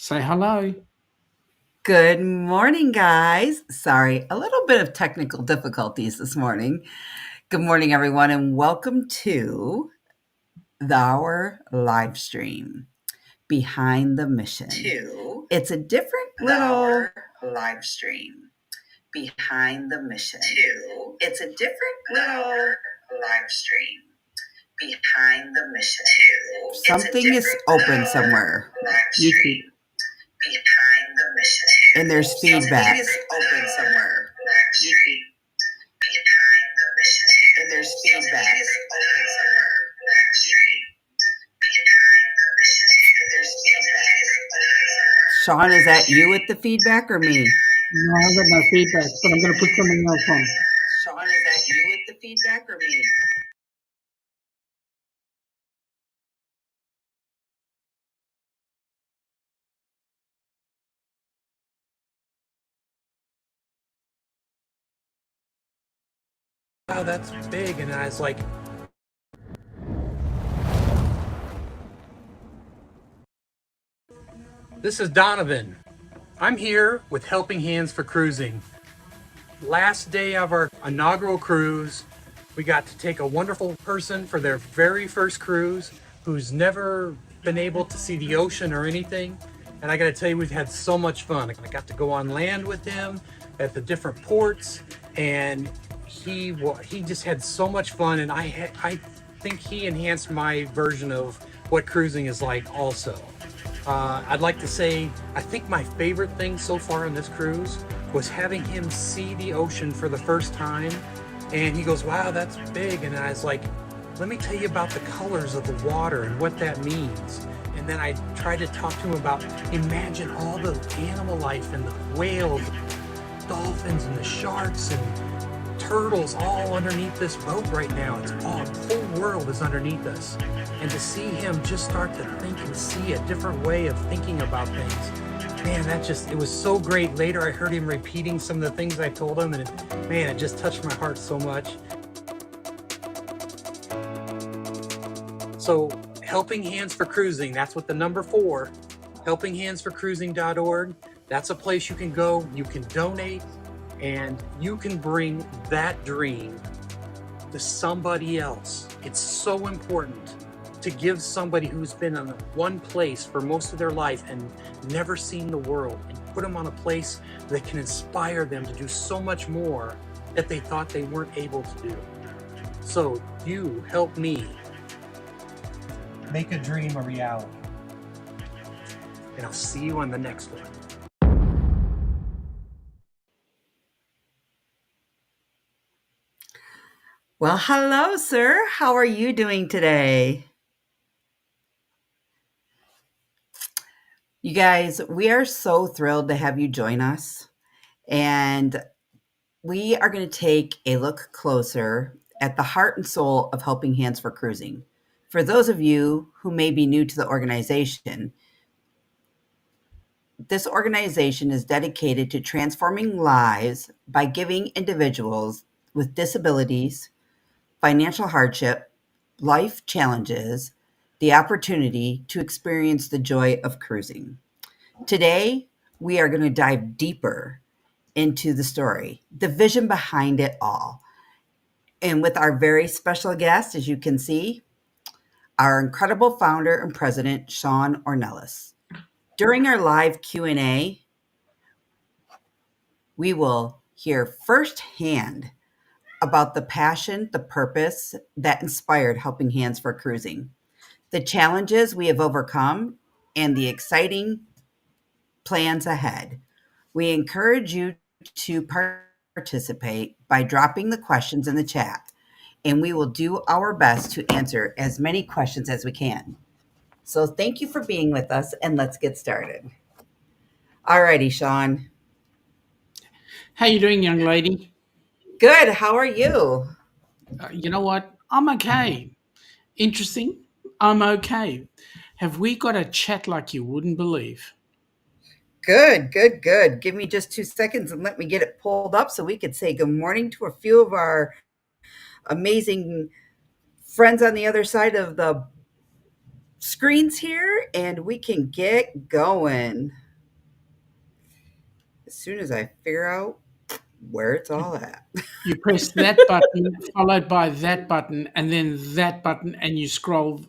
Say hello. Good morning, guys. Sorry, a little bit of technical difficulties this morning. Good morning, everyone, and welcome to our live stream, Behind the Mission. It's a different little live stream, Behind the Mission. It's a different little live stream, Behind the Mission. Something is open somewhere. YouTube. Behind the Mission. And there's feedback. Something is open somewhere. YouTube. Behind the Mission. And there's feedback. Something is open somewhere. YouTube. Behind the Mission. And there's feedback. Shaun, is that you with the feedback or me? No, I got no feedback, but I'm going to put something else on. Shaun, is that you with the feedback or me? Wow, that's big. And I was like, this is Donovan. I'm here with Helping Hands for Cruising. Last day of our inaugural cruise, we got to take a wonderful person for their very first cruise who's never been able to see the ocean or anything. And I got to tell you, we've had so much fun. I got to go on land with him at the different ports, and he just had so much fun. And I think he enhanced my version of what cruising is like also. I'd like to say, I think my favorite thing so far on this cruise was having him see the ocean for the first time. And he goes, wow, that's big. And I was like, let me tell you about the colors of the water and what that means. And then I tried to talk to him about, imagine all the animal life and the whales, dolphins and the sharks and turtles all underneath this boat right now. It's all, the whole world is underneath us. And to see him just start to think and see a different way of thinking about things, man, it was so great. Later I heard him repeating some of the things I told him, and man, it just touched my heart so much. So Helping Hands for Cruising, that's what the number 4, helpinghandsforcruising.org. That's a place you can go, you can donate, and you can bring that dream to somebody else. It's so important to give somebody who's been in one place for most of their life and never seen the world, and put them on a place that can inspire them to do so much more that they thought they weren't able to do. So you help me make a dream a reality. And I'll see you on the next one. Well, hello, sir. How are you doing today? You guys, we are so thrilled to have you join us. And we are going to take a look closer at the heart and soul of Helping Hands for Cruising. For those of you who may be new to the organization, this organization is dedicated to transforming lives by giving individuals with disabilities, financial hardship, life challenges, the opportunity to experience the joy of cruising. Today, we are going to dive deeper into the story, the vision behind it all. And with our very special guest, as you can see, our incredible founder and president, Shaun Ornelas. During our live Q&A, we will hear firsthand about the passion, the purpose that inspired Helping Hands for Cruising, the challenges we have overcome, and the exciting plans ahead. We encourage you to participate by dropping the questions in the chat, and we will do our best to answer as many questions as we can. So thank you for being with us, and let's get started. All righty, Shaun. How you doing, young lady? Good. How are you? You know what? I'm okay. Interesting. I'm okay. Have we got a chat like you wouldn't believe? Good, good, good. Give me just 2 seconds and let me get it pulled up so we could say good morning to a few of our amazing friends on the other side of the screens here and we can get going as soon as I figure out where it's all at. You press that button, followed by that button, and then that button, and you scroll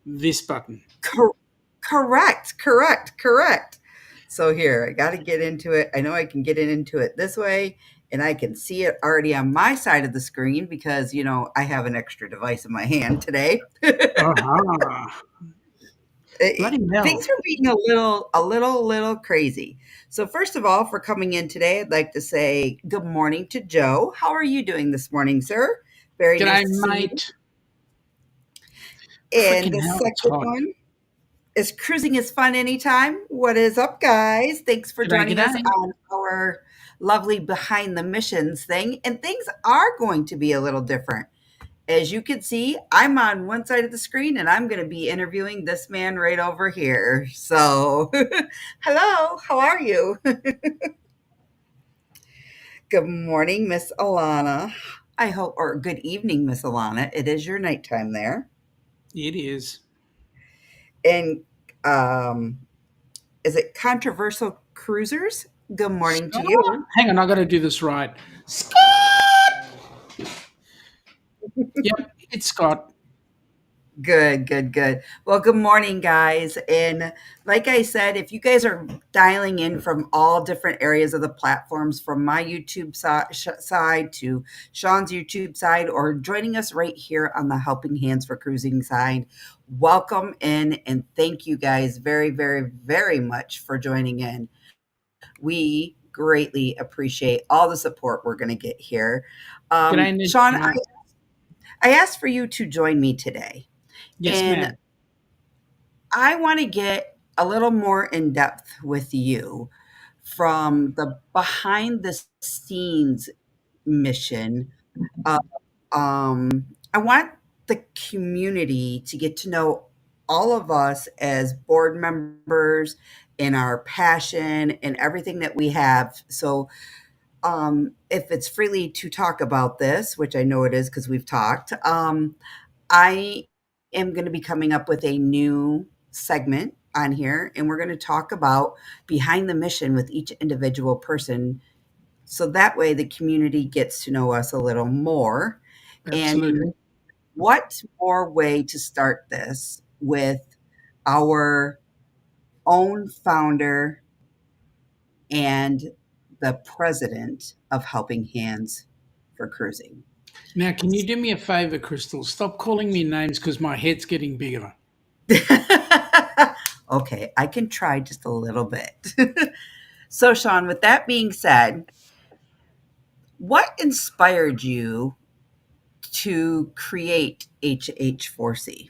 this button. Cor- correct. So here, I got to get into it. I know I can get into it this way, and I can see it already on my side of the screen because, I have an extra device in my hand today. Aha. Bloody Things hell. are being a little crazy. So first of all, for coming in today, I'd like to say good morning to Joe. How are you doing this morning, sir? Very nice G'day, to see you. mate. And Freaking the hell, it's second hot. one is cruising is fun anytime. What is up, guys? Thanks for G'day, joining us g'day. on our lovely behind the missions thing. And things are going to be a little different. As you can see, I'm on one side of the screen and I'm going to be interviewing this man right over here. So, hello, how are you? Good morning, Miss Ilana. I hope, or good evening, Miss Ilana. It is your nighttime there. It is. And um, is it Controversial Cruisers? Good morning to Scott? you. Hang on, I got to do this right. Scott! Yep, it's Scott. Good. Well, good morning, guys. And like I said, if you guys are dialing in from all different areas of the platforms, from my YouTube side to Shaun's YouTube side, or joining us right here on the Helping Hands for Cruising side, welcome in and thank you guys very much for joining in. We greatly appreciate all the support we're going to get here. G'day, Shaun, Nijima. I asked for you to join me today. Yes, And ma'am. I want to get a little more in depth with you from the behind the scenes mission. Of, I want the community to get to know all of us as board members and our passion and everything that we have. So, if it's freely to talk about this, which I know it is because we've talked, I am going to be coming up with a new segment on here, and we're going to talk about behind the mission with each individual person. So that way the community gets to know us a little more. And Absolutely. what more way to start this with our own founder and the president of Helping Hands for Cruising? Now, can you do me a favor, Crystal? Stop calling me names because my head's getting bigger. Okay, I can try just a little bit. So, Shaun, with that being said, what inspired you to create HH4C?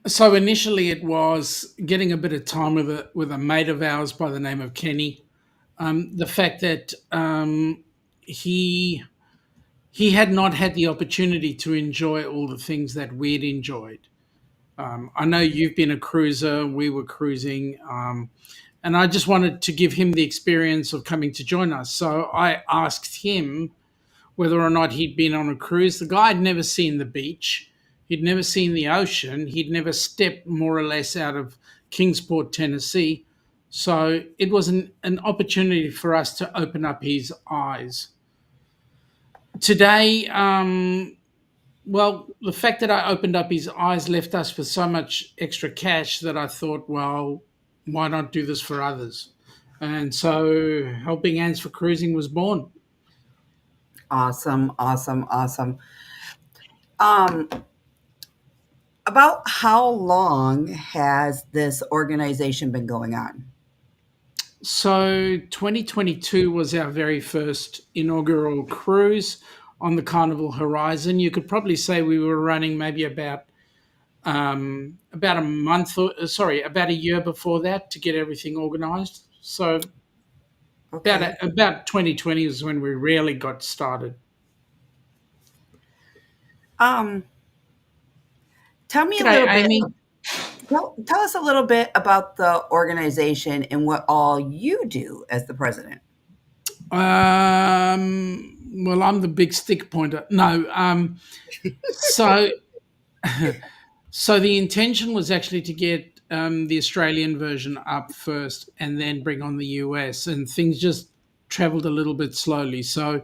So initially it was getting a bit of time with a mate of ours by the name of Kenny. The fact that he he had not had the opportunity to enjoy all the things that we'd enjoyed. I know you've been a cruiser, we were cruising, and I just wanted to give him the experience of coming to join us. So I asked him whether or not he'd been on a cruise. The guy had never seen the beach, he'd never seen the ocean, he'd never stepped more or less out of Kingsport, Tennessee. So it was an opportunity for us to open up his eyes. Today, well, the fact that I opened up his eyes left us with so much extra cash that I thought, well, why not do this for others? And so Helping Hands for Cruising was born. Awesome. Um, about how long has this organization been going on? So 2022 was our very first inaugural cruise on the Carnival Horizon. You could probably say we were running maybe about a month or sorry, about a year before that to get everything organised. So Okay. about 2020 is when we really got started. Um, tell me a G'day, little bit. Amy. Tell us a little bit about the organization and what all you do as the president. Well, I'm the big stick pointer. No, so So the intention was actually to get the Australian version up first and then bring on the US, and things just traveled a little bit slowly. So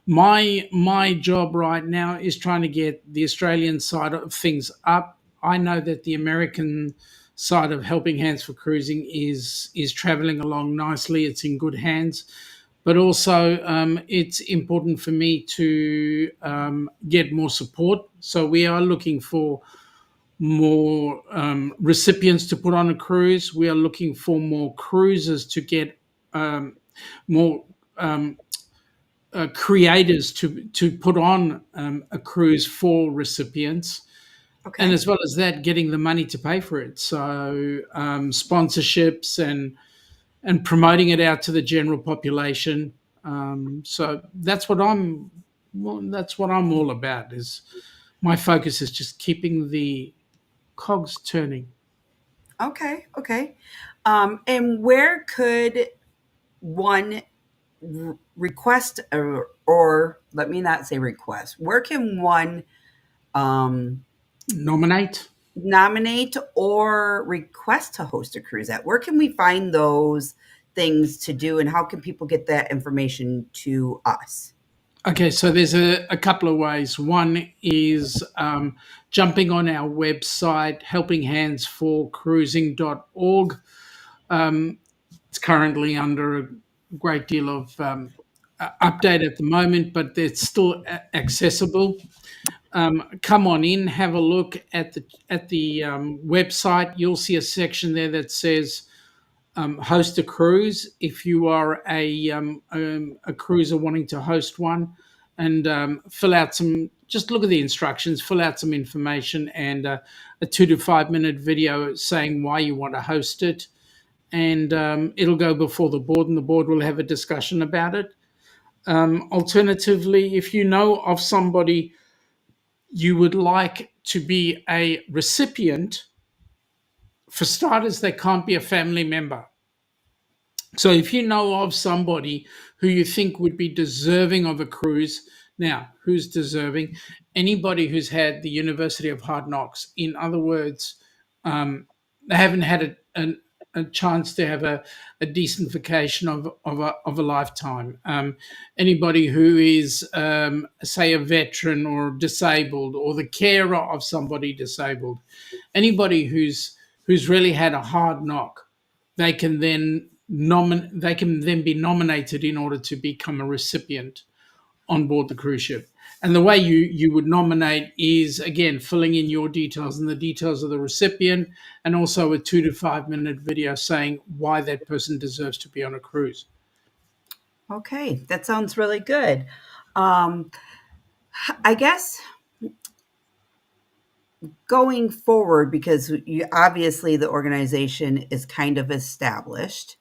my job right now is trying to get the Australian side of things up. I know that the American side of Helping Hands for Cruising is traveling along nicely. It's in good hands, but also it's important for me to get more support. So we are looking for more recipients to put on a cruise. We are looking for more cruises to get more creators to put on a cruise for recipients, and Okay. as well as that, getting the money to pay for it. So sponsorships and promoting it out to the general population. So that's what I'm all about. Is my focus is just keeping the cogs turning. Okay. Okay. And where could one request, or let me not say request, where can one um, Nominate. nominate or request to host a cruise at? Where can we find those things to do, and how can people get that information to us? Okay, so there's a couple of ways. One is jumping on our website, helpinghandsforcruising.org. Um, it's currently under a great deal of update at the moment, but it's still accessible. Come on in, have a look at the website. You'll see a section there that says host a cruise if you are a cruiser wanting to host one, and fill out some. Just look at the instructions, fill out some information, and a 2 to 5 minute video saying why you want to host it, and it'll go before the board, and the board will have a discussion about it. Alternatively, if you know of somebody you would like to be a recipient, for starters, they can't be a family member. So if you know of somebody who you think would be deserving of a cruise, now who's deserving? Anybody who's had the University of Hard Knocks. In other words, they haven't had a chance to have a decent vacation of a lifetime. Anybody who is, say, a veteran or disabled, or the carer of somebody disabled. Anybody who's really had a hard knock, they can then they can then be nominated in order to become a recipient on board the cruise ship. And the way you would nominate is, again, filling in your details and the details of the recipient, and also a 2 to 5 minute video saying why that person deserves to be on a cruise. Okay, that sounds really good. Um, I guess going forward, because obviously the organization is kind of established,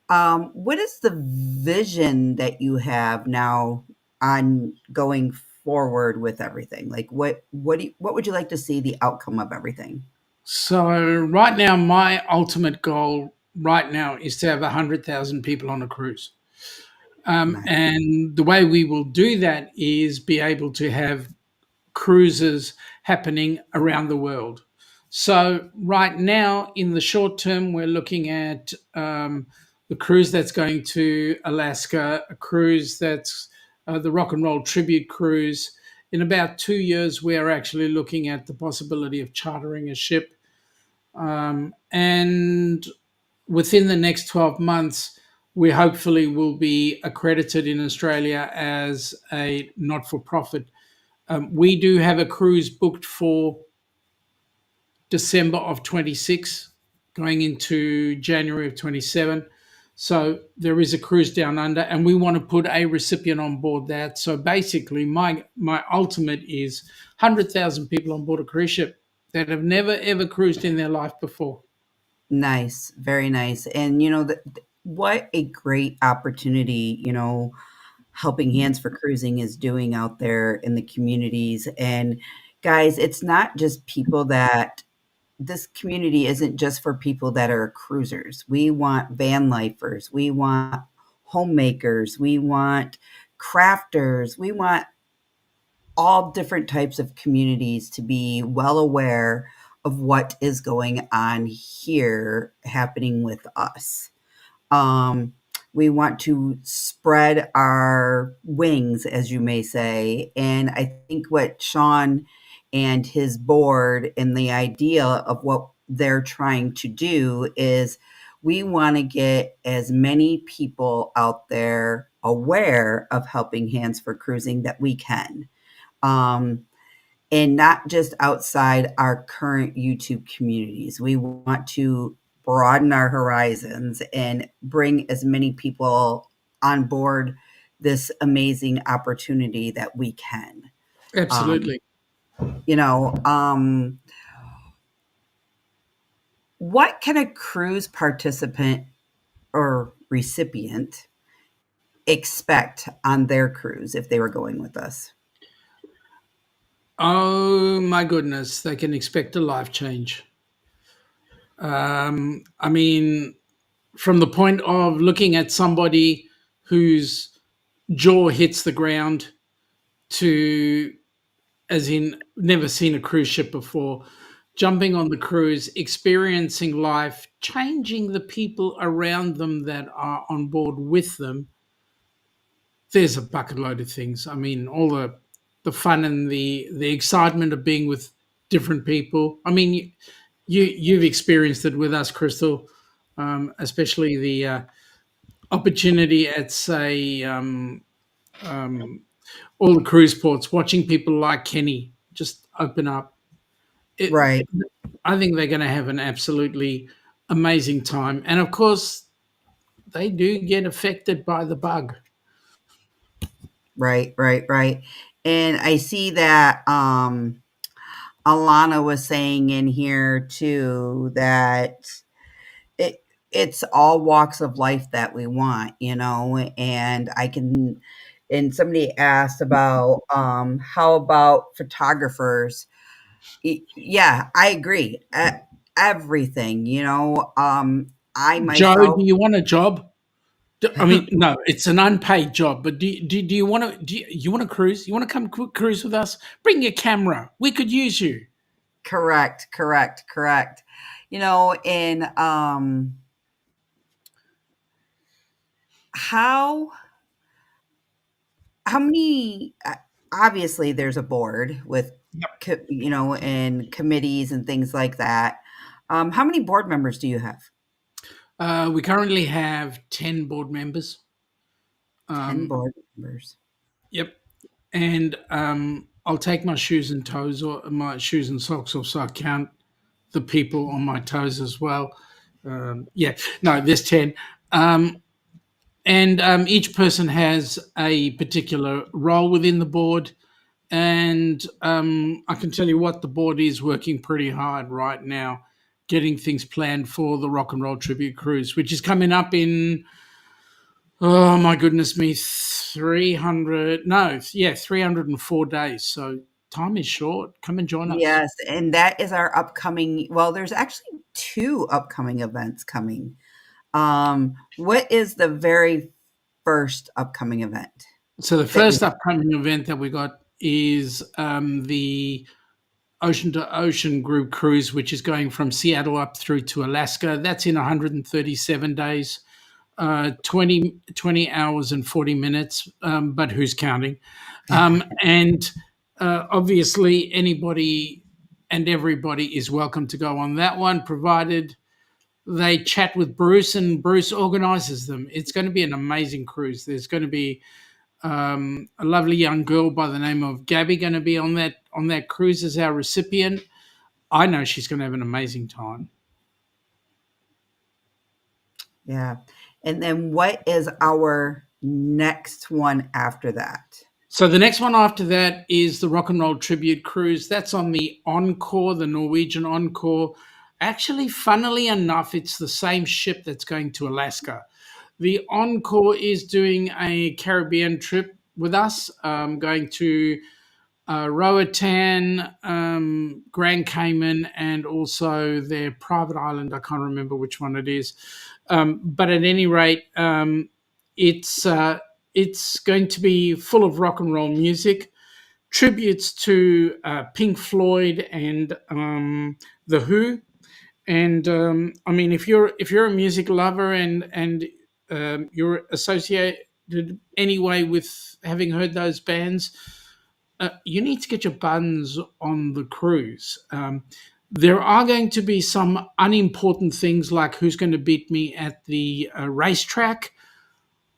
what is the vision that you have now on going forward with everything? Like, what would you like to see the outcome of everything? So right now, my ultimate goal right now is to have 100,000 people on a cruise. Nice. And the way we will do that is be able to have cruises happening around the world. So right now, in the short term, we're looking at the cruise that's going to Alaska, a cruise that's the Rock and Roll Tribute Cruise. In about 2 years, we're actually looking at the possibility of chartering a ship. And within the next 12 months, we hopefully will be accredited in Australia as a not for profit. We do have a cruise booked for December of 26, going into January of 27. So there is a cruise down under, and we want to put a recipient on board that. So basically, my ultimate is 100,000 people on board a cruise ship that have never ever cruised in their life before. Nice, very nice. And what a great opportunity, Helping Hands for Cruising is doing out there in the communities. And guys, it's not just people that this community isn't just for people that are cruisers. We want van lifers, we want homemakers, we want crafters, we want all different types of communities to be well aware of what is going on here happening with us. Um, we want to spread our wings, as you may say. And I think what Shaun and his board and the idea of what they're trying to do is we want to get as many people out there aware of Helping Hands for Cruising that we can. Um, and not just outside our current YouTube communities. We want to broaden our horizons and bring as many people on board this amazing opportunity that we can. Um, Absolutely. you know, what can a cruise participant or recipient expect on their cruise if they were going with us? Oh my goodness, they can expect a life change. I mean, from the point of looking at somebody whose jaw hits the ground to, as in, never seen a cruise ship before, jumping on the cruise, experiencing life, changing the people around them that are on board with them. There's a bucket load of things. I mean, all the fun and the excitement of being with different people. I mean, you've experienced it with us, Crystal, especially the opportunity at, say, all the cruise ports, watching people like Kenny just open up. It, Right, I think they're going to have an absolutely amazing time, and of course, they do get affected by the bug. right. And I see that Alana was saying in here too that it's all walks of life that we want, and I can. And somebody asked about how about photographers? Yeah, I agree. Everything, I Joe, do myself. you want a job? I mean, no, it's an unpaid job, but do you want to you want to cruise? You want to come cruise with us? Bring your camera. We could use you. Correct. And how how many obviously there's a board with and committees and things like that. How many board members do you have? We currently have 10 board members. 10 Um, board members. yep, and I'll take my shoes and toes or my shoes and socks off, so I count the people on my toes as well. Yeah, no, there's 10. And each person has a particular role within the board. And I can tell you what, the board is working pretty hard right now, getting things planned for the Rock and Roll Tribute Cruise, which is coming up in, oh my goodness me, 300, no, yeah, 304 days. So time is short. Come and join us. Yes, and that is our upcoming, well, there's actually 2 upcoming events coming. What is the very first upcoming event So the that you first upcoming event that we got is the Ocean to Ocean Group Cruise, which is going from Seattle up through to Alaska. That's in 137 days, 20 hours and 40 minutes, but who's counting? And obviously, anybody and everybody is welcome to go on that one, provided they chat with Bruce and Bruce organizes them. It's going to be an amazing cruise. There's going to be a lovely young girl by the name of Gabby going to be on that cruise as our recipient. I know she's going to have an amazing time. Yeah. And then what is our next one after that? So the next one after that is the Rock and Roll Tribute Cruise. That's on the Encore, the Norwegian Encore. Actually, funnily enough, it's the same ship that's going to Alaska. The Encore is doing a Caribbean trip with us, going to Roatan, Grand Cayman, and also their private island. I can't remember which one it is. But at any rate, it's going to be full of rock and roll music. tributes to Pink Floyd and the Who. And I mean, if you're a music lover and you're associated anyway with having heard those bands, you need to get your buns on the cruise. There are going to be some unimportant things like who's going to beat me at the racetrack,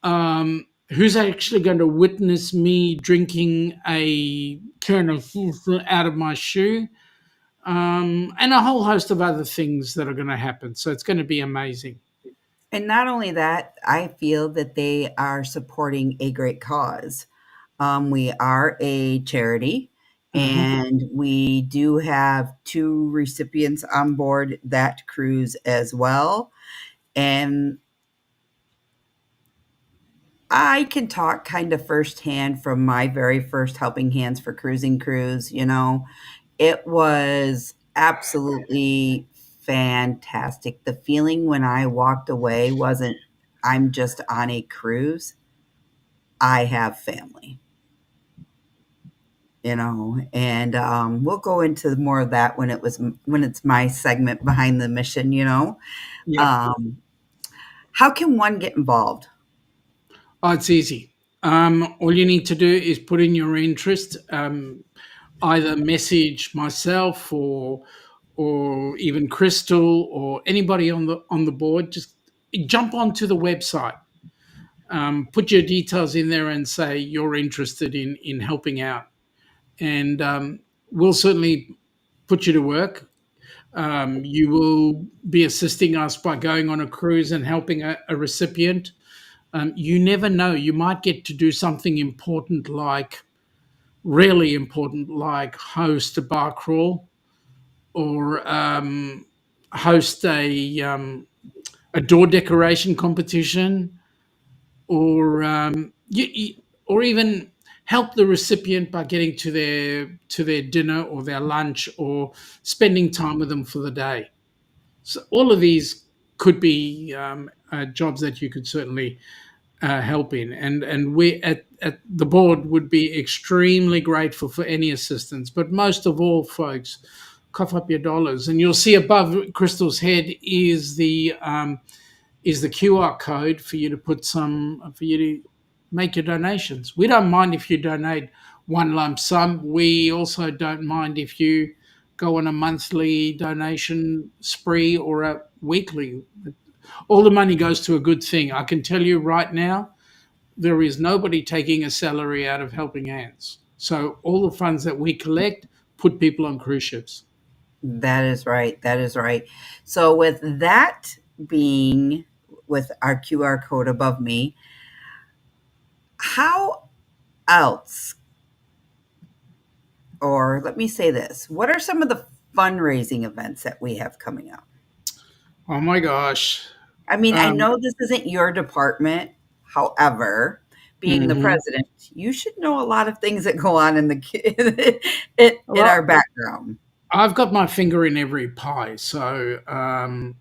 who's actually going to witness me drinking a kern of out of my shoe, and a whole host of other things that are going to happen. So it's going to be amazing. And not only that, I feel that they are supporting a great cause. We are a charity, Mhm. and we do have two recipients on board that cruise as well. And I can talk kind of firsthand from my very first Helping Hands for Cruising cruise. It was absolutely fantastic. The feeling when I walked away wasn't, I'm just on a cruise. I have family, and we'll go into more of that when it's my segment. Behind the mission. Yep. Um, how can one get involved? Oh, it's easy. All you need to do is put in your interest. Either message myself or even Crystal or anybody on the board. Just jump onto the website, put your details in there, and say you're interested in helping out, and we'll certainly put you to work. You will be assisting us by going on a cruise and helping a recipient. You never know. You might get to do something important, like really important, like host a bar crawl or host a door decoration competition, or or even help the recipient by getting to their dinner or their lunch or spending time with them for the day. So all of these could be jobs that you could certainly help in, and we at the board would be extremely grateful for any assistance. But most of all, folks, cough up your dollars, and you'll see above Crystal's head is the QR code for you to make your donations. We don't mind if you donate one lump sum. We also don't mind if you go on a monthly donation spree or a weekly. All the money goes to a good thing. I can tell you right now, there is nobody taking a salary out of Helping Hands. So all the funds that we collect put people on cruise ships. That is right. That is right. So, with that being with our QR code above me, how else, or let me say this, what are some of the fundraising events that we have coming up? Oh my gosh. I mean, I Um, know this isn't your department. However, being the mhm. president, you should know a lot of things that go on in our Well, background. I've got my finger in every pie. So um,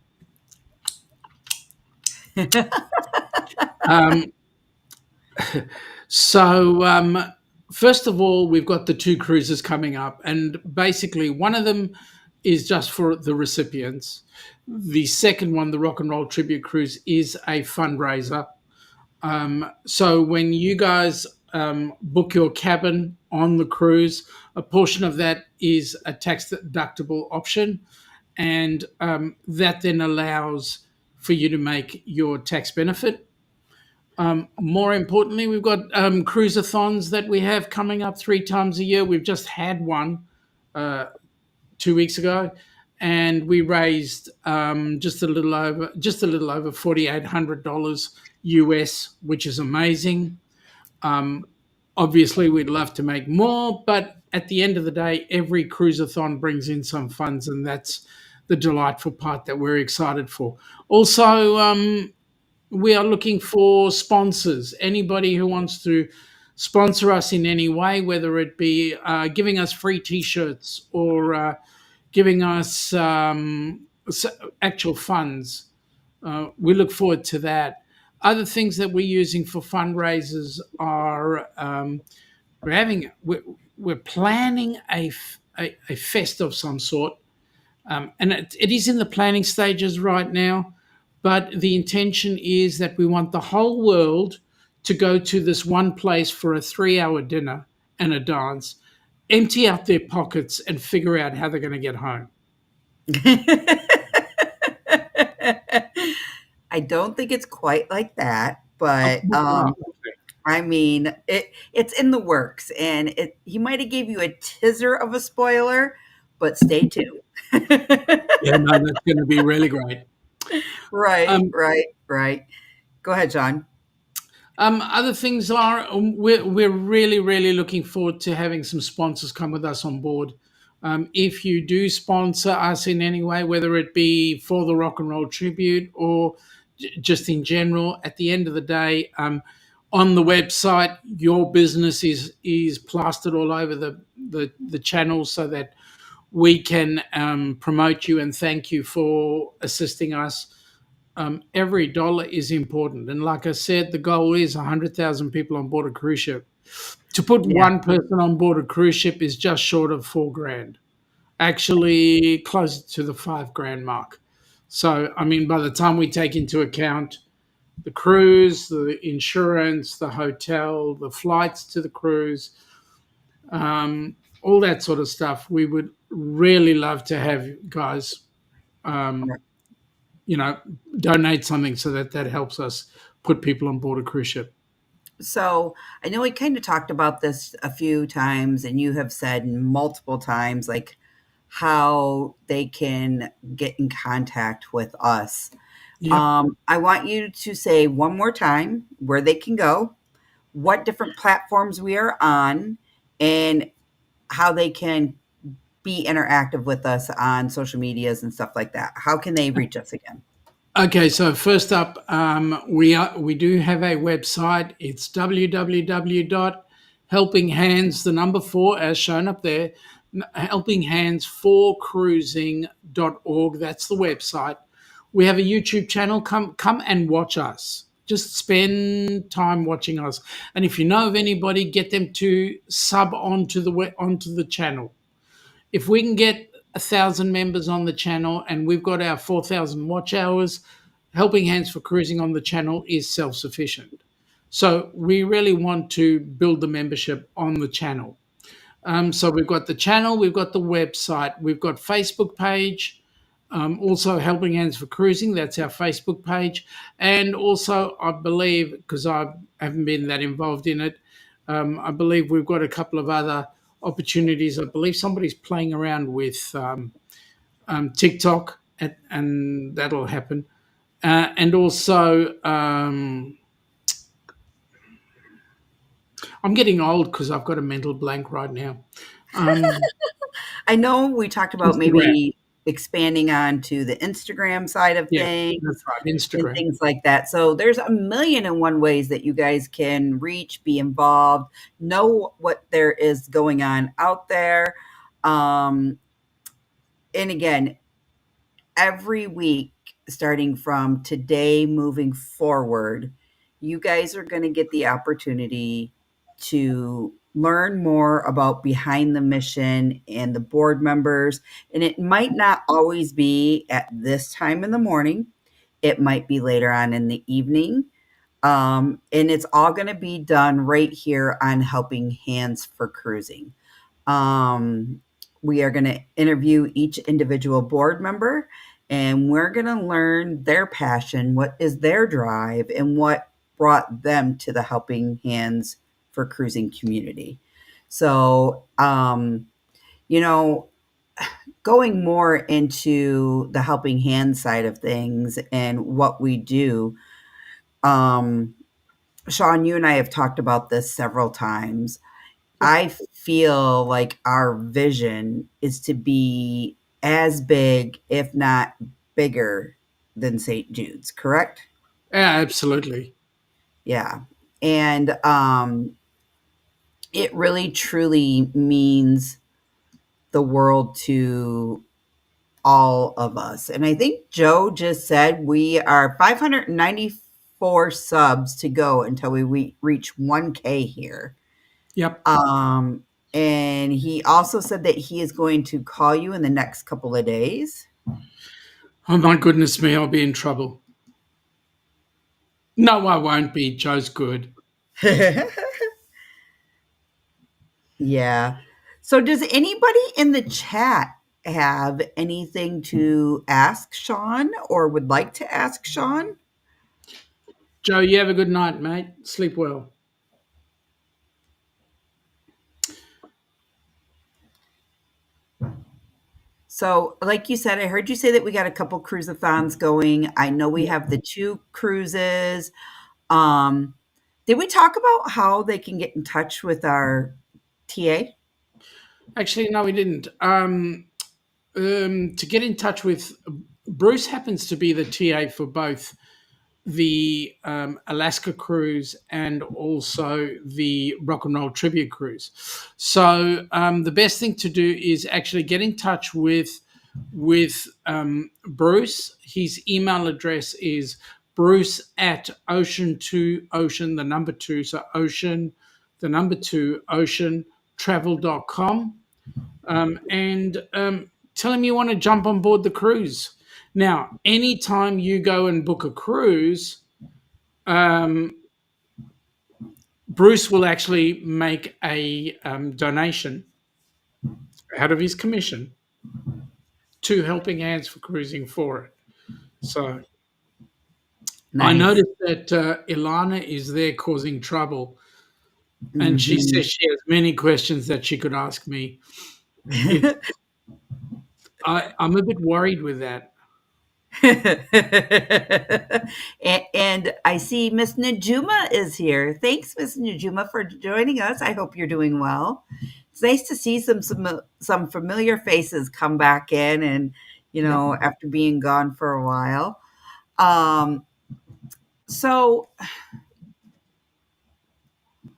So, first of all, we've got the two cruises coming up, and basically, one of them is just for the recipients. The second one, the Rock and Roll Tribute Cruise, is a fundraiser. So, when you guys book your cabin on the cruise, a portion of that is a tax deductible option, and that then allows for you to make your tax benefit. More importantly, we've got cruisathons that we have coming up 3 times a year. We've just had one 2 weeks ago, and we raised just a little over $4,800 U.S., which is amazing. Um, Obviously, we'd love to make more, but at the end of the day, every cruisathon brings in some funds, and that's the delightful part that we're excited for. Also, we are looking for sponsors. Anybody who wants to sponsor us in any way, whether it be giving us free T-shirts or giving us actual funds, we look forward to that. Other things that we're using for fundraisers are we're having we're planning a fest of some sort, and it is in the planning stages right now. But the intention is that we want the whole world to go to this one place for a 3 hour dinner and a dance, empty out their pockets, and figure out how they're going to get home. I don't think it's quite like that, Of but course not. I mean, it's in the works, and he might have gave you a teaser of a spoiler, but stay tuned. Yeah, no, that's going to be really great. Right, Um, right, right. Go ahead, John. Other things are we're really really looking forward to having some sponsors come with us on board. If you do sponsor us in any way, whether it be for the Rock and Roll Tribute or just in general, at the end of the day, on the website, your business is plastered all over the channels so that we can promote you and thank you for assisting us. Every dollar is important. And like I said, the goal is 100,000 people on board a cruise ship. To put Yeah. one person on board a cruise ship is just short of 4 grand, actually close to the 5 grand mark. So, I mean, by the time we take into account the cruise, the insurance, the hotel, the flights to the cruise, all that sort of stuff, we would really love to have you guys um, you know, donate something so that that helps us put people on board a cruise ship. So I know we kind of talked about this a few times, and you have said multiple times, like how they can get in contact with us. Yep. I want you to say one more time where they can go, what different platforms we are on, and how they can be interactive with us on social medias and stuff like that. How can they reach us again? Okay, so first up, we do have a website. It's www.helpinghands, the number 4, as shown up there, helpinghands4cruising.org. That's the website. We have a YouTube channel. Come and watch us. Just spend time watching us. And if you know of anybody, get them to sub onto the channel. If we can get 1,000 members on the channel and we've got our 4,000 watch hours, Helping Hands for Cruising on the channel is self sufficient. So we really want to build the membership on the channel. So we've got the channel, we've got the website, we've got Facebook page, also Helping Hands for Cruising. That's our Facebook page, and also I believe, because I haven't been that involved in it, I believe we've got a couple of other opportunities. I believe somebody's playing around with TikTok, and that'll happen. And also, I'm getting old because I've got a mental blank right now. I know we talked about Instagram. maybe expanding on to the Instagram side of Yeah, things that's right. and Instagram. things like that. So there's a million and one ways that you guys can reach, be involved, know what there is going on out there. Um, and again, every week, starting from today moving forward, you guys are going to get the opportunity to learn more about behind the mission and the board members. And it might not always be at this time in the morning, it might be later on in the evening. And it's all going to be done right here on Helping Hands for Cruising. Um, we are going to interview each individual board member, and we're going to learn their passion, what is their drive, and what brought them to the Helping Hands for Cruising community. So, you know, going more into the Helping Hand side of things and what we do, um, Shaun, you and I have talked about this several times. I feel like our vision is to be as big, if not bigger, than St. Jude's, correct? Yeah, absolutely. Yeah. And it really truly means the world to all of us. And I think Joe just said we are 594 subs to go until we reach 1K here. Yep. And he also said that he is going to call you in the next couple of days. Oh my goodness me, I'll be in trouble. No, I won't be. Joe's good. Yeah. So, does anybody in the chat have anything to ask Shaun or would like to ask Shaun? Joe, you have a good night, mate. Sleep well. So, like you said, I heard you say that we got a couple cruise-a-thons going. I know we Yeah. have the 2 cruises. Um, did we talk about how they can get in touch with our TA? Actually, no, we didn't. To get in touch with Bruce happens to be the TA for both the Alaska cruise and also the Rock and Roll Tribute Cruise. So the best thing to do is actually get in touch with Bruce. His email address is Bruce at ocean2ocean, the number two, so ocean, the number two, oceantravel.com. And tell him you want to jump on board the cruise. Now, anytime you go and book a cruise, um, Bruce will actually make a donation out of his commission to Helping Hands for Cruising for it. So I Nice. noticed that Ilana is there causing trouble, and she says Mhm. she has many questions that she could ask me. It, I'm a bit worried with that. And I see Miss Najuma is here. Thanks, Miss Najuma, for joining us. I hope you're doing well. It's nice to see some familiar faces come back in, and Yep. after being gone for a while. Um, so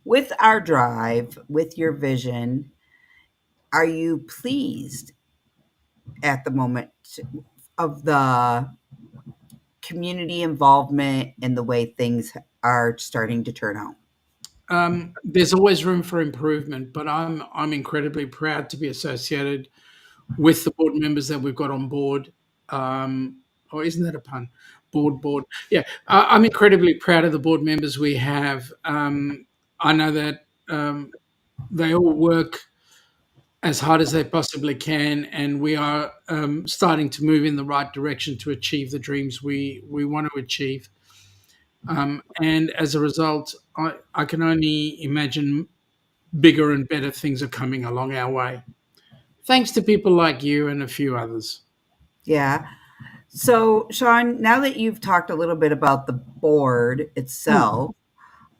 with our drive, with your vision, are you pleased at the moment of the community involvement and the way things are starting to turn out? There's always room for improvement, but I'm incredibly proud to be associated with the board members that we've got on board. Or isn't that a pun? Board. Yeah, I'm incredibly proud of the board members we have. I know that they all work as hard as they possibly can, and we are starting to move in the right direction to achieve the dreams we want to achieve. And as a result, I can only imagine bigger and better things are coming along our way. Thanks to people like you and a few others. Yeah. So, Shaun, now that you've talked a little bit about the board Hmm. itself,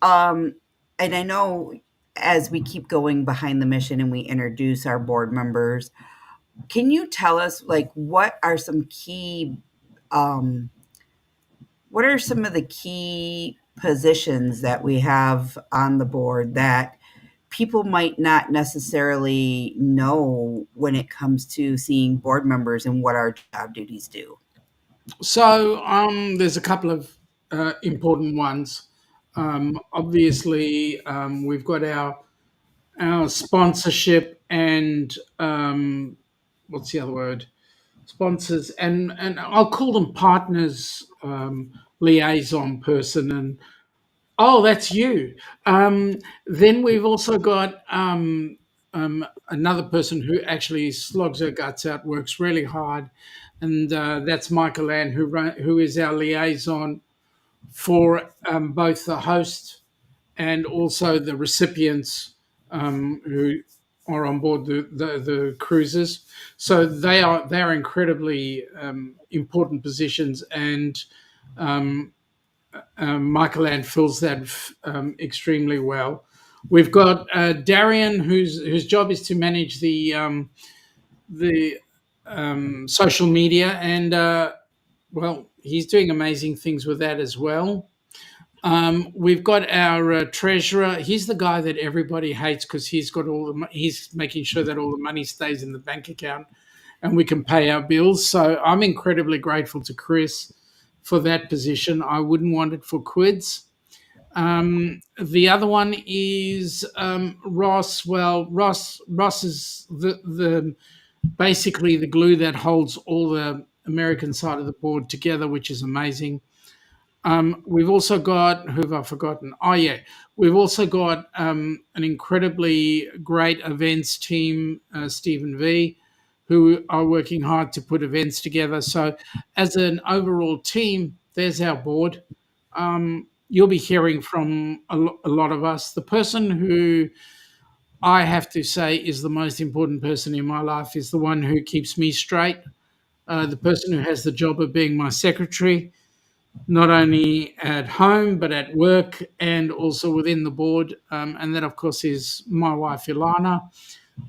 and I know as we keep going behind the mission and we introduce our board members, can you tell us like um, what are some of the key positions that we have on the board that people might not necessarily know when it comes to seeing board members and what our job duties do? So there's a couple of important ones. Obviously, we've got our sponsorship and what's the other word? Sponsors and I'll call them partners, liaison person, and oh, that's you. Then we've also got another person who actually slogs her guts out, works really hard, and that's Michael Ann, who is our liaison for both the host and also the recipients who are on board the cruises. So they're incredibly important positions, and Michael Ann fills that extremely well. We've got Darian, whose job is to manage the social media, and well, he's doing amazing things with that as well. We've got our treasurer. He's the guy that everybody hates because he's making sure that all the money stays in the bank account and we can pay our bills. So I'm incredibly grateful to Chris for that position. I wouldn't want it for quids. The other one is Ross. Well, Ross is the basically the glue that holds all the American side of the board together, which is amazing. We've also got, who have I forgotten? Oh, yeah. We've also got an incredibly great events team, Stephen V, who are working hard to put events together. So, as an overall team, there's our board. You'll be hearing from a lot of us. The person who I have to say is the most important person in my life is the one who keeps me straight, the person who has the job of being my secretary, not only at home but at work and also within the board. And that, of course, is my wife Ilana.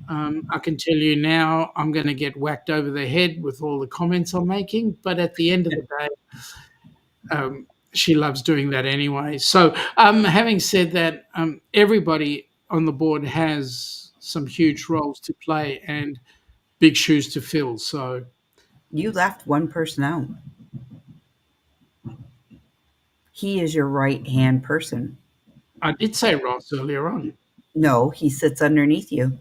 I can tell you now, I'm going to get whacked over the head with all the comments I'm making, but at the end of the day, she loves doing that anyway. So, having said that, everybody on the board has some huge roles to play and big shoes to fill. So, You left one person out. He is your right hand person. I did say Ross earlier on. No, he sits underneath you.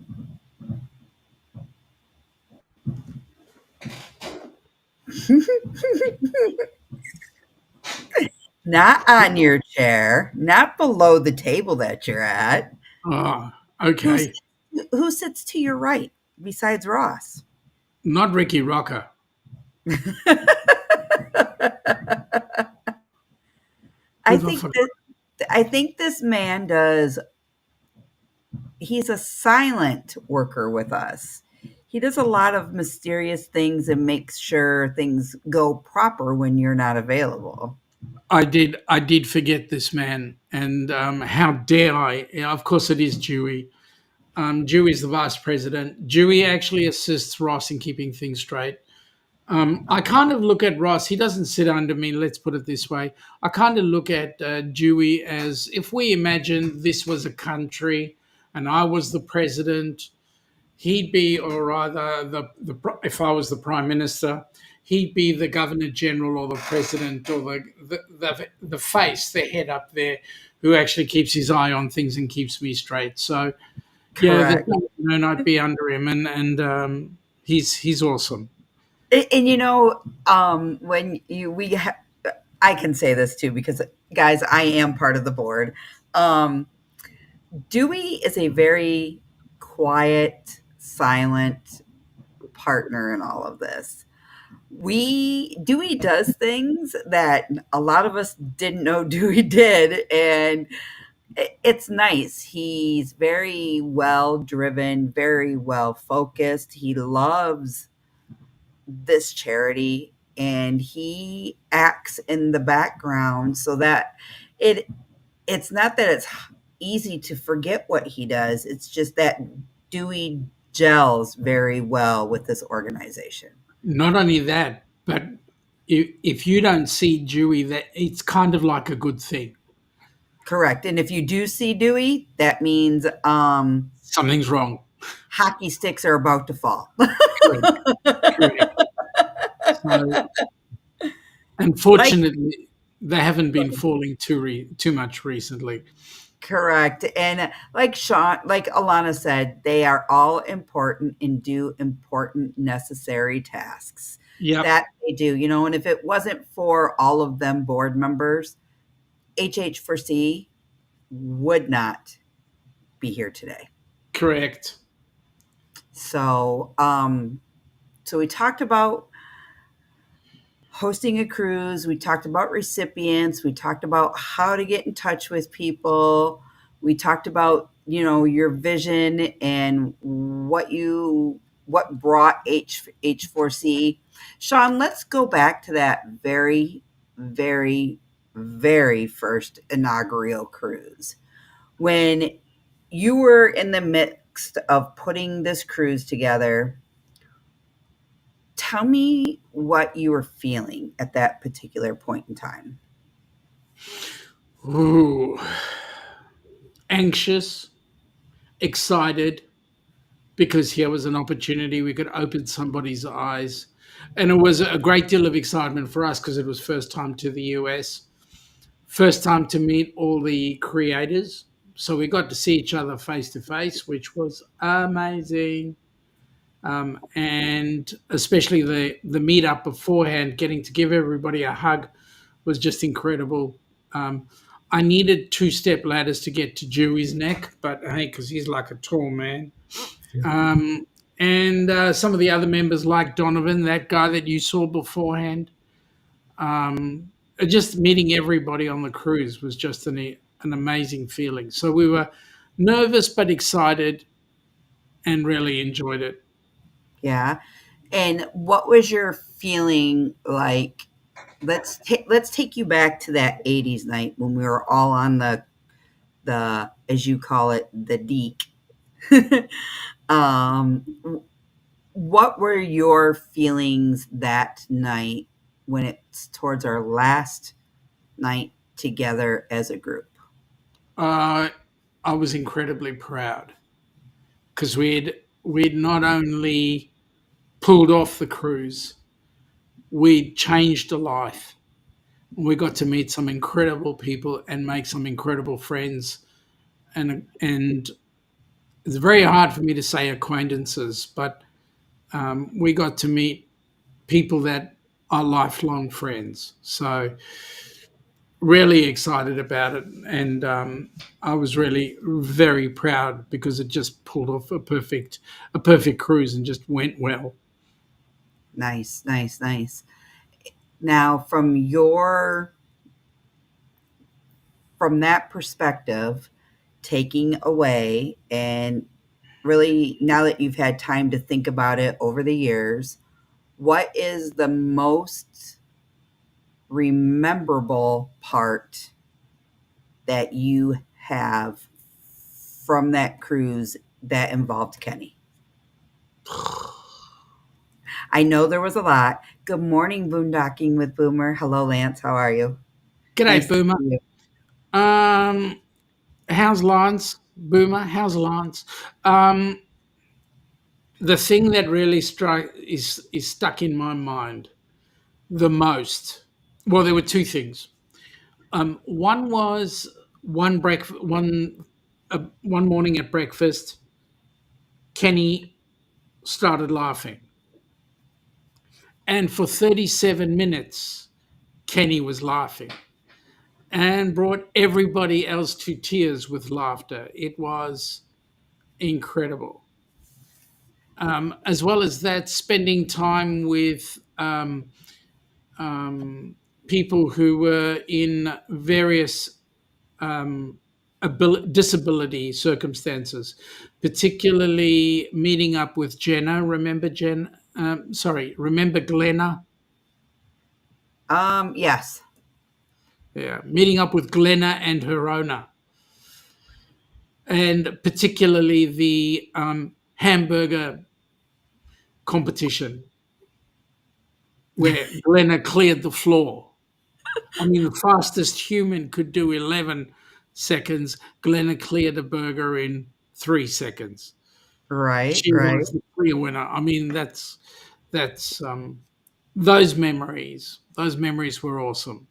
Not on your chair, not below the table that you're at. Oh, Who's okay. who sits to your right besides Ross? Not Ricky Rocker. I Who've I think forgotten? that I think this man does he's a silent worker with us. He does a lot of mysterious things and makes sure things go proper when you're not available. I did forget this man, and how dare I? Yeah, of course, it is Dewey. Dewey is the vice president. Dewey actually assists Ross in keeping things straight. I kind of look at Ross. He doesn't sit under me. Let's put it this way. I kind of look at Dewey as if we imagine this was a country, and I was the president. He'd be, or rather, if I was the prime minister, he'd be the governor general or the president or the face, the head up there, who actually keeps his eye on things and keeps me straight. So yeah, the Correct. known I'd be under him, and he's awesome. And when I can say this too because guys, I am part of the board. Um, Dewey is a very quiet, silent partner in all of this. We Dewey does things that a lot of us didn't know Dewey did, and it's nice. He's very well driven, very well focused. He loves this charity and he acts in the background so that it it's not that it's easy to forget what he does. It's just that Dewey gels very well with this organization. Not only that, but if you don't see Dewey, that it's kind of like a good thing. Correct. And if you do see Dewey, that means Something's wrong. hockey sticks are about to fall. Correct. Correct. So Like unfortunately, they haven't been falling too much recently. correct. And like Shaun, like Alana said, they are all important and do important necessary tasks Yep, that they do. And if it wasn't for all of them board members, HH4C would not be here today. correct. So, so we talked about hosting a cruise. We talked about recipients. We talked about how to get in touch with people. We talked about, your vision and what brought H4C. Shaun, let's go back to that very, very, very first inaugural cruise when you were in the midst of putting this cruise together. Tell me what you were feeling at that particular point in time. Ooh, anxious, excited, because here was an opportunity we could open somebody's eyes, and it was a great deal of excitement for us because it was first time to the U.S. First time to meet all the creators. So we got to see each other face to face, which was amazing. And especially the meetup beforehand, getting to give everybody a hug was just incredible. Um, I needed two-step ladders to get to Dewey's neck, but hey, because he's like a tall man. Um, and some of the other members, like Donovan, that guy that you saw beforehand. Just meeting everybody on the cruise was just an amazing feeling. So we were nervous but excited and really enjoyed it. Yeah. And what was your feeling like? Let's take you back to that 80s night when we were all on the as you call it, the deek. um what were your feelings that night when it's towards our last night together as a group? Uh, I was incredibly proud because we'd not only pulled off the cruise, we'd changed a life. We got to meet some incredible people and make some incredible friends. And it's very hard for me to say acquaintances, but we got to meet people that are lifelong friends. So really excited about it, and I was really very proud because it just pulled off a perfect cruise and just went well. Nice, nice, nice. Now, from that perspective, taking away and really now that you've had time to think about it over the years, what is the most rememberable part that you have from that cruise that involved Kenny? I know there was a lot. Good morning, Boondocking with Boomer. Hello, Lance. How are you? G'day, Nice to see Boomer. you. Um, how's Lance? Boomer, how's Lance? Um, the thing that really struck is stuck in my mind the most. Well, there were two things. One was one morning at breakfast, Kenny started laughing. And for 37 minutes, Kenny was laughing and brought everybody else to tears with laughter. It was incredible. As well as that, spending time with people who were in various disability circumstances, particularly meeting up with Jenna. Remember Jen? Remember Glenna? Yes. Yeah, meeting up with Glenna and her owner, and particularly the hamburger competition where Glenna cleared the floor. I mean, the fastest human could do 11 seconds. Glenna cleared a burger in 3 seconds. Right, She right. was the clear winner. I mean, that's those memories. Those memories were awesome.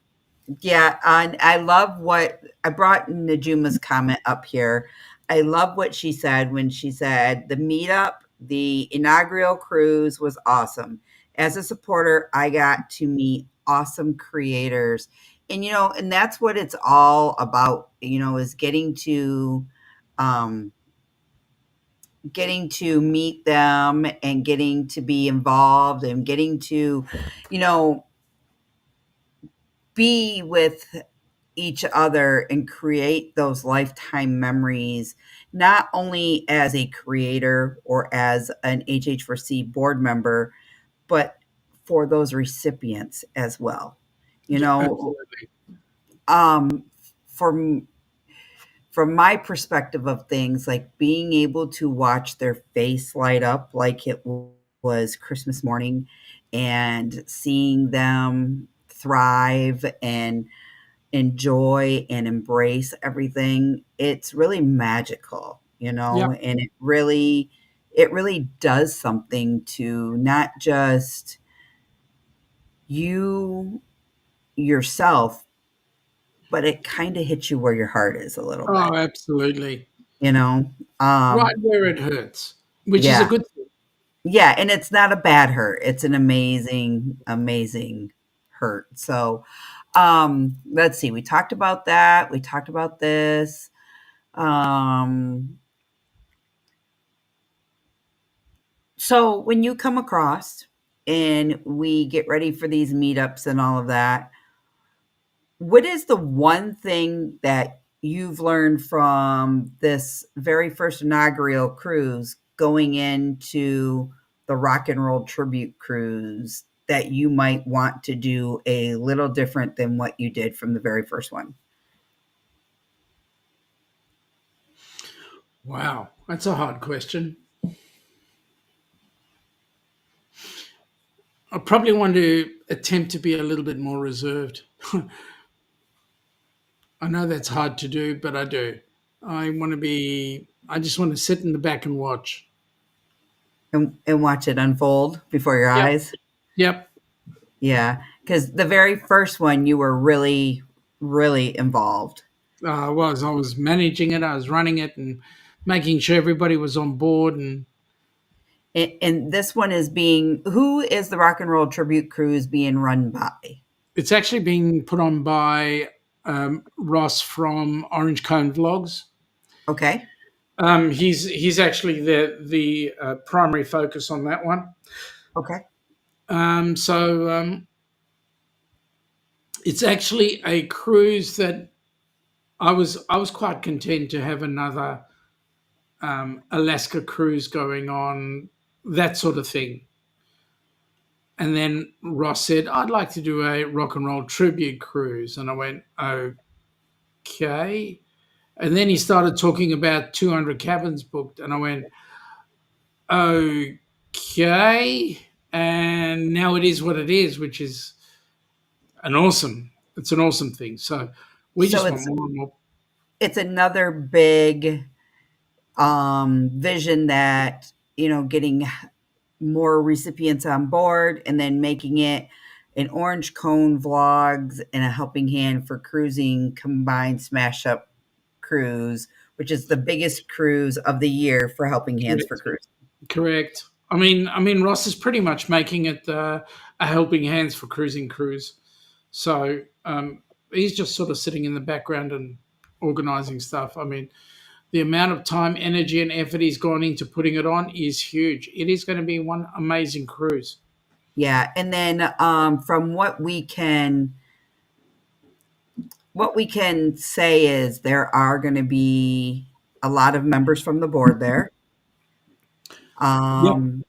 Yeah, and I love what I brought Najuma's comment up here. I love what she said when she said the meetup, the inaugural cruise was awesome. As a supporter, I got to meet awesome creators. And and that's what it's all about, is um getting to meet them and getting to be involved and getting to, you know, be with each other and create those lifetime memories, not only as a creator or as an HH4C board member, but for those recipients as well. You Yeah, know, absolutely. um, from from my perspective of things, like being able to watch their face light up like it was Christmas morning and seeing them thrive and enjoy and embrace everything, it's really magical, Yeah, and it really does something to not just you yourself, but it kind of hits you where your heart is a little bit, Oh, absolutely. you know? Right where it hurts, which is a Yeah. good thing. Yeah, and it's not a bad hurt. It's an amazing, amazing hurt. So, let's see. We talked about that. We talked about this. Um, so when you come across and we get ready for these meetups and all of that, what is the one thing that you've learned from this very first inaugural cruise going into the Rock and Roll Tribute Cruise that you might want to do a little different than what you did from the very first one? Wow, that's a hard question. I probably want to attempt to be a little bit more reserved. I know that's hard to do, but I do. I just want to sit in the back and watch. And watch it unfold before your Yep. eyes? Yep. Yeah, because the very first one, you were really, really involved. I was managing it, I was running it and making sure everybody was on board. And And this one is being, who is the Rock and Roll Tribute Cruise being run by? it's actually being put on by Ross from Orange Cone Vlogs. Okay. He's actually the primary focus on that one. Okay. So it's actually a cruise that I was quite content to have another Alaska cruise going on, that sort of thing. And then Ross said, "I'd like to do a rock and roll tribute cruise," and I went, "Okay." And then he started talking about 200 cabins booked, and I went, "Okay." And now it is what it is, which is it's an awesome thing. So we So just want more and more. it's another big vision that, getting more recipients on board and then making it an orange cone vlogs and a helping hand for cruising combined smash up cruise, which is the biggest cruise of the year for helping hands for Correct. cruise. Correct. I mean, Ross is pretty much making it a helping hands for cruising cruise. So he's just sort of sitting in the background and organizing stuff. I mean, the amount of time, energy, and effort he's gone into putting it on is huge. It is going to be one amazing cruise. Yeah, and then from what we can say is there are going to be a lot of members from the board there, Yep. um,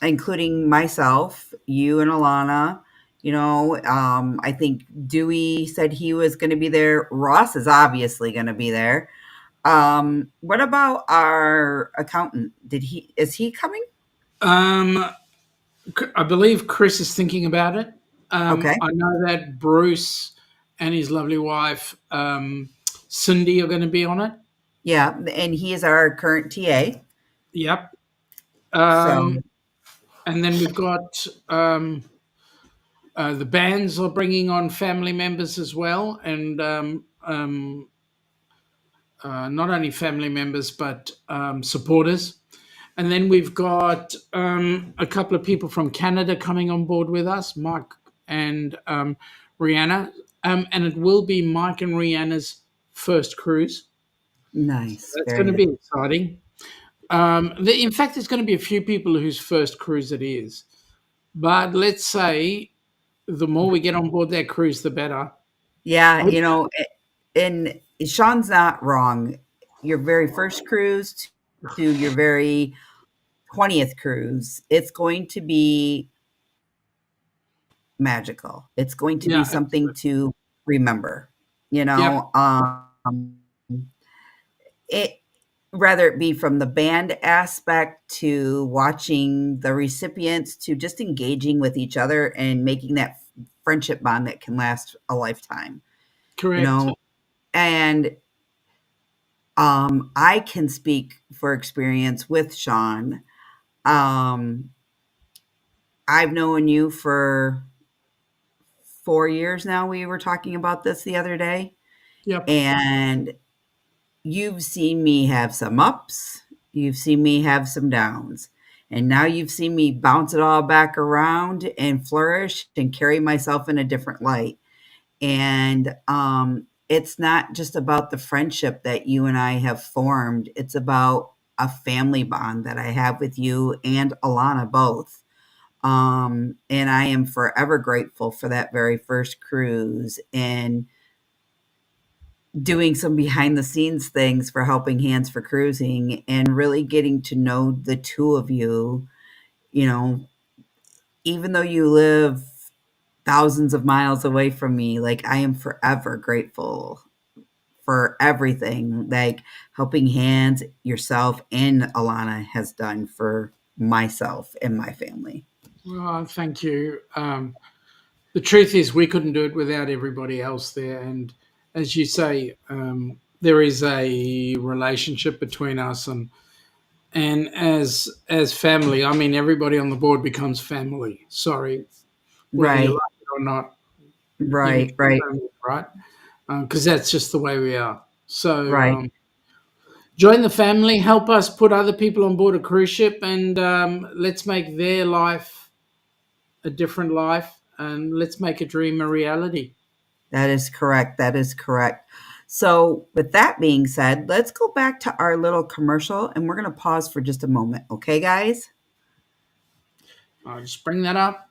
including myself, you, and Alana. I think Dewey said he was going to be there. Ross is obviously going to be there. What about our accountant? Is he coming? Um, I believe Chris is thinking about it. Okay. I know that Bruce and his lovely wife, Cindy, are going to be on it. Yeah, and he is our current TA. Yep. So Um, and then we've got the bands are bringing on family members as well, and not only family members but supporters. And then we've got a couple of people from Canada coming on board with us, Mike and Rihanna. And it will be Mike and Rihanna's first cruise. So nice, that's going very to nice. be exciting. In fact, there's going to be a few people whose first cruise it is. But let's say the more we get on board that cruise, the better. Yeah, Oh, and Sean's not wrong. Your very first cruise to your very 20th cruise, it's going to be magical. It's going to be yeah, something absolutely. to remember. You Yep, know, it whether it be from the band aspect to watching the recipients to just engaging with each other and making that friendship bond that can last a lifetime. You correct. know, and I can speak for experience with Sean. Um, I've known you for 4 years now. We were talking about this the other day. Yep. And you've seen me have some ups, you've seen me have some downs, and now you've seen me bounce it all back around and flourish and carry myself in a different light. And it's not just about the friendship that you and I have formed, it's about a family bond that I have with you and Ilana both. And I am forever grateful for that very first cruise and doing some behind the scenes things for Helping Hands for Cruising and really getting to know the two of you. You know, even though you live thousands of miles away from me, like I am forever grateful for everything like Helping Hands, yourself, and Ilana has done for myself and my family. Well, thank you. The truth is, we couldn't do it without everybody else there. And as you say, there is a relationship between us, and as family, I mean, everybody on the board becomes family. Sorry, whether you Right, like it or not, you right, become right, family, right? Because that's just the way we are. So right. join the family, help us put other people on board a cruise ship, and let's make their life a different life, and let's make a dream a reality. That is correct. That is correct. So, with that being said, let's go back to our little commercial and we're going to pause for just a moment. Okay, guys? I'll just bring that up.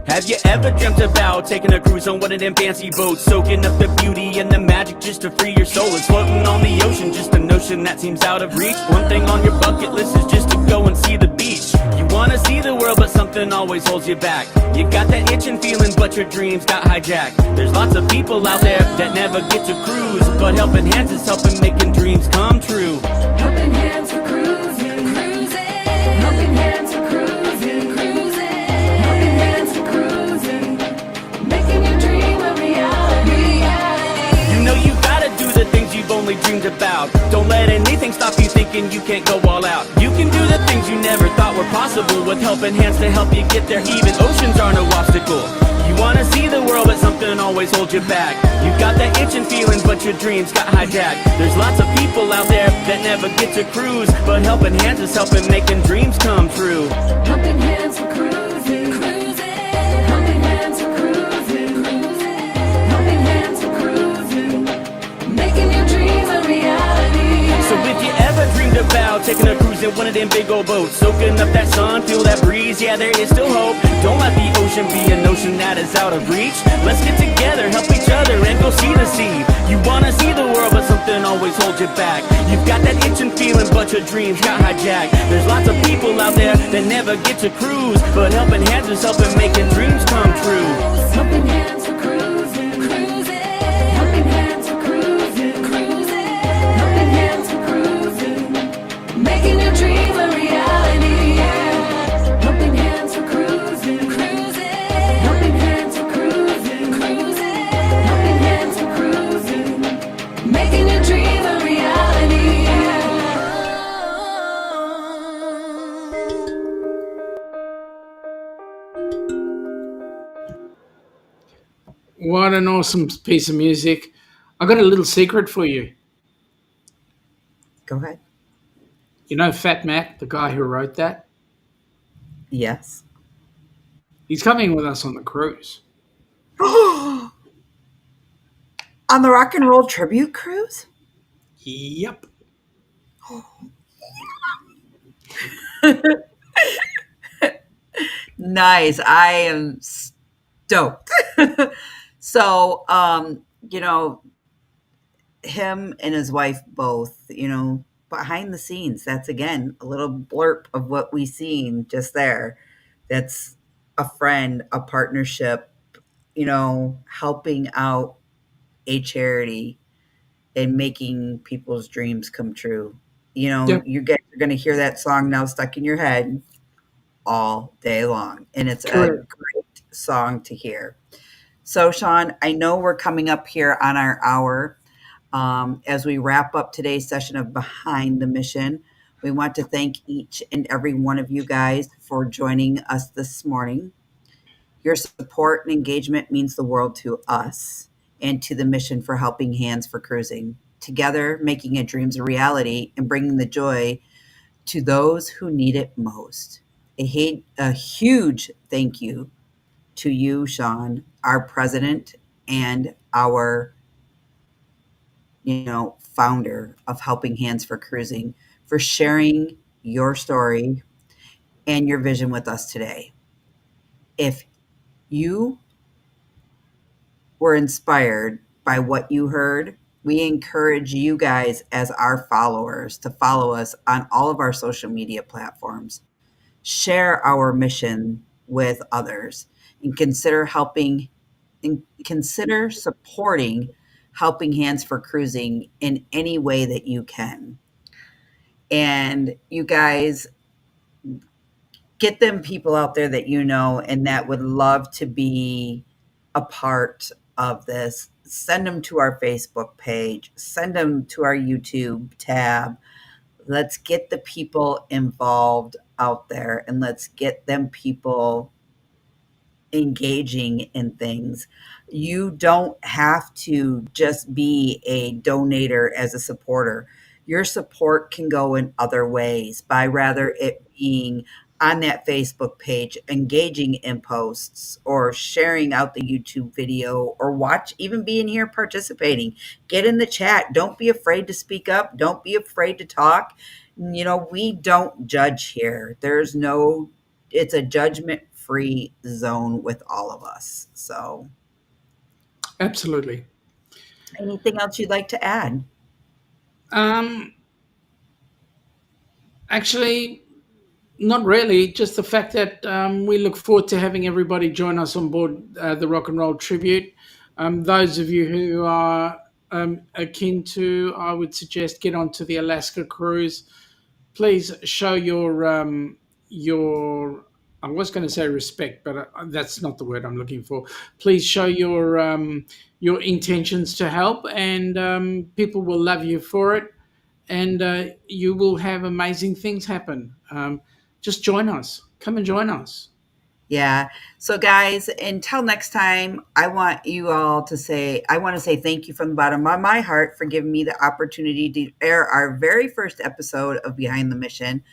Have you ever dreamt about taking a cruise on one of them fancy boats, soaking up the beauty and the magic just to free your soul? It's floating on the ocean, just a notion that seems out of reach. One thing on your bucket list is just to go and see the beach. You wanna see the world, but something always holds you back. You got that itching feeling, but your dreams got hijacked. There's lots of people out there that never get to cruise, but Helping Hands is helping making dreams come true. Helping Hands for Cruising, cruising. Helping Hands for Cruising, cruising. Helping Hands for Cruising, making your dream a reality. You know you gotta do the things you've only dreamed about. Don't let anything stop you thinking you can't go all out. You can do the things you never thought were possible with Helping Hands to help you get there. Even oceans are no obstacle. You wanna see the world, but something always holds you back. You got that itching feeling, but your dreams got hijacked. There's lots of people out there that never get to cruise, but Helping Hands is helping making dreams come true. Helping Hands for Cruising, cruising. Helping Hands for Cruising, cruising. Helping Hands for Cruising, making your dreams a reality. So if you ever dreamed about taking a cruise in one of them big old boats, soaking up that sun, feel that breeze, yeah, there is still hope. Don't let the ocean be a notion that is out of reach. Let's get together, help each other, and go see the sea. You wanna see the world, but something always holds you back. You've got that itching feeling, but your dreams got hijacked. There's lots of people out there that never get to cruise, but Helping Hands is helping making dreams come true. Helping Hands for Cruising, cruising. Helping Hands for Cruising, cruising. Helping Hands for Cruising, making your dream a reality. Helping Hands for Cruising, cruising. Helping Hands for Cruising, cruising. Helping Hands for Cruising, making your dream a reality. What an awesome piece of music. I got a little secret for you. Go ahead. You know FatMat, the guy who wrote that? Yes. He's coming with us on the cruise. On the Rock and Roll Tribute Cruise? Yep. Nice. I am stoked. So, you know, him and his wife both, behind the scenes, that's again a little blurb of what we seen just there. That's a friend, a partnership, helping out a charity and making people's dreams come true. Yep. You guys are going to hear that song now stuck in your head all day long. And it's a Correct. great song to hear. So, Shaun, I know we're coming up here on our hour. As we wrap up today's session of Behind the Mission, We want to thank each and every one of you guys for joining us this morning. Your support and engagement means the world to us and to the mission for Helping Hands for Cruising. Together, making a dreams a reality and bringing the joy to those who need it most. A huge thank you to you, Shaun, our president and our founder of Helping Hands for Cruising, for sharing your story and your vision with us today. If you were inspired by what you heard, we encourage you guys as our followers to follow us on all of our social media platforms. Share our mission with others and consider supporting Helping Hands for Cruising in any way that you can. And you guys, get them people out there that you know and that would love to be a part of this. Send them to our Facebook page, send them to our YouTube tab. Let's get the people involved out there and let's get them people engaging in things. You don't have to just be a donator as a supporter. Your support can go in other ways by rather it being on that Facebook page, engaging in posts or sharing out the YouTube video or even being here participating. Get in the chat. Don't be afraid to speak up. Don't be afraid to talk. We don't judge here. It's a judgment-free zone with all of us. So, Absolutely. anything else you'd like to add? Actually, not really. Just the fact that we look forward to having everybody join us on board the Rock and Roll Tribute. Those of you who are akin to, I would suggest, get onto the Alaska cruise. Please show your I was going to say respect, but that's not the word I'm looking for. Please show your intentions to help, and people will love you for it, and you will have amazing things happen. Just join us. Come and join us. Yeah. So guys, until next time, I want to say thank you from the bottom of my heart for giving me the opportunity to air our very first episode of Behind the Mission.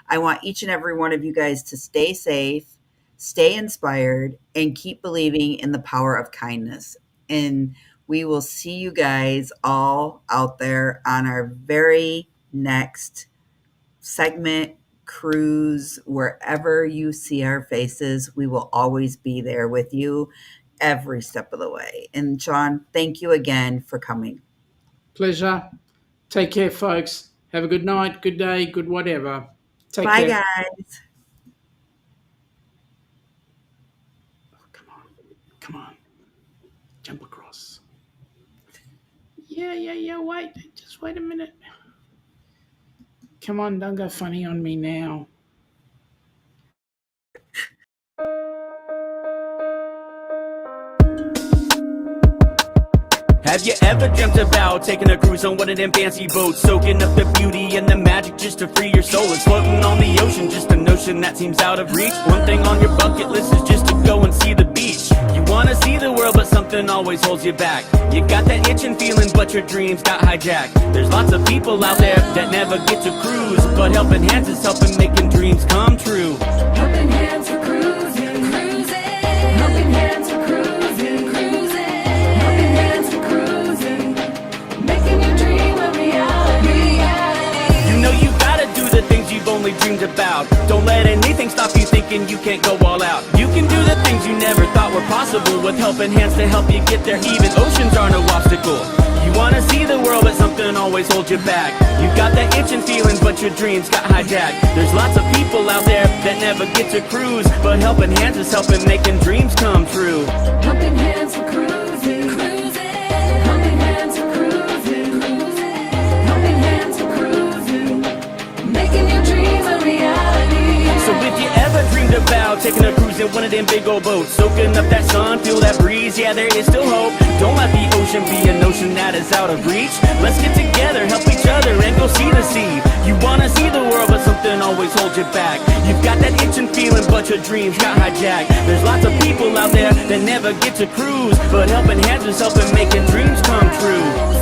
I want each and every one of you guys to stay safe, stay inspired, and keep believing in the power of kindness. And we will see you guys all out there on our very next segment, cruise. Wherever you see our faces, we will always be there with you every step of the way. And Shaun, thank you again for coming. Pleasure. Take care, folks. Have a good night, good day, good whatever. Take Bye, care. guys. Come on. Jump across. Yeah. Wait. Just wait a minute. Come on, don't go funny on me now. Have you ever dreamt about taking a cruise on one of them fancy boats, soaking up the beauty and the magic just to free your soul? It's floating on the ocean, just a notion that seems out of reach. One thing on your bucket list is just to go and see the beach. You wanna see the world, but something always holds you back. You got that itching feeling, but your dreams got hijacked. There's lots of people out there that never get to cruise, but Helping Hands is helping making dreams come true. Helping Hands for Cruising, cruising. Helping Hands for Cruising, cruising. Helping Hands for Cruising, making your dream a reality. You know you gotta do the things you've only dreamed about. Don't let anything stop you thinking you can't go all out. You can do the things you never thought were possible with Helping Hands to help you get there. Even oceans are no obstacle. You wanna see the world, but something always holds you back. You got that itching feeling, but your dreams got hijacked. There's lots of people out there that never get to cruise, but Helping Hands is helping making dreams come true. Helping Hands for Cruising, cruising. Helping Hands for Cruising, cruising. Helping Hands for Cruising, making your dream a reality. So if you ever dreamed about taking a cruise in one of them big old boats, soaking up that sun, feel that breeze, yeah, there is still hope. Don't let the ocean be a notion that is out of reach. Let's get together, help each other, and go see the sea. You wanna see the world, but something always holds you back. You've got that itching feeling, but your dreams got hijacked. There's lots of people out there that never get to cruise, but helping hands is helping making dreams come true.